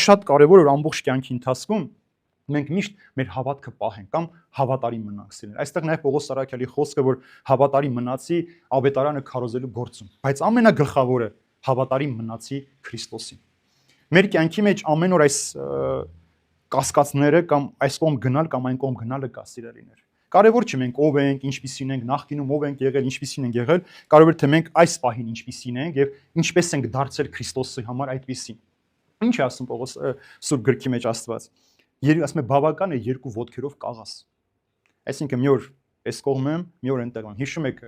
շատ կարևոր է որ ամբողջ կյանքի ընթացքում մենք միշտ մեր հավատքը պահենք կամ հավատարիմ մնանք սիրելիներ։ Այստեղ նաև Պողոս Սարաքյալի խոսքը որ հավատարիմ մնացի ավետարանը քարոզելու գործում, բայց ամենագլխավորը հավատարիմ մնացի Քրիստոսին։ Մեր կյանքի մեջ ամեն օր այս կասկածները կամ այս կողմ գնալ կամ այն կողմ գնալը կա սիրելիներ։ Կարևոր չէ մենք ով ենք, ինչպիսին ենք, նախկինում ով ենք եղել, ինչպիսին ենք եղել, կարևոր թե մենք այս պահին ինչպիսին ենք եւ ինչպես ենք դարձել Քրիստոսի համար այդպիսին։ Ինչ է ասում Պողոս Սուրբ գրքի մեջ Աստված։ Ասում է բավական է երկու ոտքերով կաղաս։ Այսինքն մի օր այս կողմ եմ, մի օր այնտեղ եմ։ Հիշում եք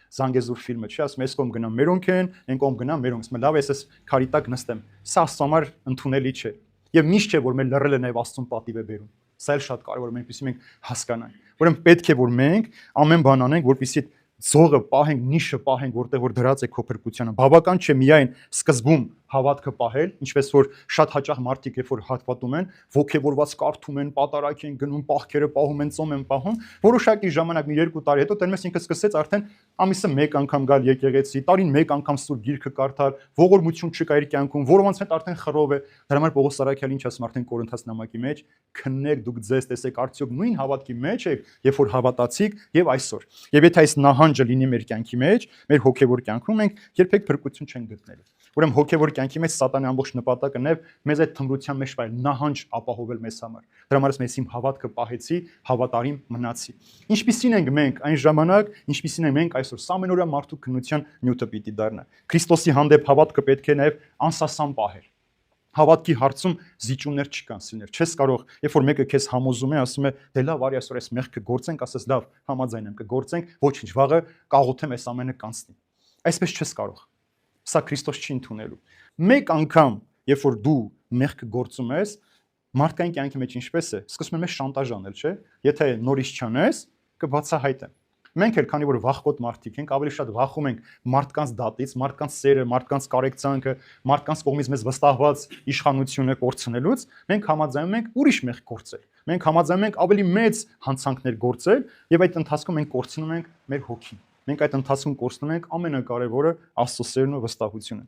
Զանգեզուր ֆիլմը, չէ՞, ասում է այս կողմ գնամ մերոնք են, այն կողմ գնամ մերոնք։ Ասում է լավ, ես քարի տակ նստեմ։ Սա Աստծո համար ընդունելի չէ։ Եվ միշտ չէ որ մեր լռելը նաև Աստծուն պատիվ է բերում։ Սա էլ շատ կարևոր է մենք մենք հասկանանք։ Ուրեմն պետք է որ մենք ամեն բան անենք, որպեսզի ձողը պահենք, նիշը պահենք, որտեղ որ դրած է քո փրկությունը։ Բավական չէ միայն սկզբում հավատքը պահել, ինչպես որ շատ հաճախ մարդիկ երբ որ հատվածում են, ողջևորված կարդում են, պատարակ են գնում, պահքերը պահում են, ծոմ են պահում, որոշակի ժամանակ մի 2 տարի հետո տերմես ինքը սկսեց արդեն ամիսը 1 անգամ գալ եկեղեցի, տարին 1 անգամ սուրբ գիրքը կարդալ, ողորմություն չկա իր կյանքում, որոնց հետ արդեն խռով է։ Դրա համար Պողոս Սարաքյալը ինչ ասում արդեն Կորինթաց նամակի մեջ, քննեք դուք ձեզ, տեսեք արդյոք նույն հավատքի մեջ եք, երբ որ հավատացիք եւ այսօր։ Եվ եթե այս նահանջը լինի մեր կյանքի մեջ, մեր հոգեվոր կյանքում մենք երբեք փրկություն չենք գտնելու։ Ուրեմն հոգեվոր կյանքի մեջ սատանայի ամբողջ նպատակը նաև մեզ այդ թմրության մեջ վայր նահանջ ապահովել մեզ համար։ Դրա համար ես իմ հավատքը պահեցի, հավատարիմ մնացի։ Ինչպիսին ենք մենք այն ժամանակ, ինչպիսին ենք մենք այսօր, սա ամենօրյա մարդու քննության նյութը պիտի դառնա։ Քրիստոսի հանդեպ հավատքը պետք է նաև անսասան պահել։ Հավատքի հարցում զիջումներ չկան, սիրներ։ Չես կարող, երբ որ մեկը քեզ համոզում է, ասում է, դե լավ, արի այսօր այս մեղքը գործենք, ասես լավ, համաձայն եմ, կգործենք, ոչինչ, վաղը կաղոթեմ այս ամենը կանցնի։ Այսպես չես կարող։ Սա Քրիստոս չի ընդունելու։ Մեկ անգամ, երբ որ դու մեղքը գործում ես, մարդկային կյանքի մեջ ինչպես է, սկսում է մեզ շանտաժ անել, չէ՞։ Եթե նորից չանես, կբացահայտեմ։ Մենք էլ քանի որ վախկոտ մարդիկ ենք, ավելի շատ վախում ենք մարդկանց դատից, մարդկանց սերը, մարդկանց կարեկցանքը, մարդկանց կողմից մեզ վստահված իշխանությունը կորցնելուց, մենք համաձայնում ենք ուրիշ մեղք գործել։ Մենք համաձայնում ենք ավելի մեծ հանցանքներ գործել եւ այդ ընթացքում մենք կորցնում ենք մեր հոգին։ Մենք այդ ընթացքում կորցնում ենք ամենակարևորը Աստծո սերն ու վստահությունը։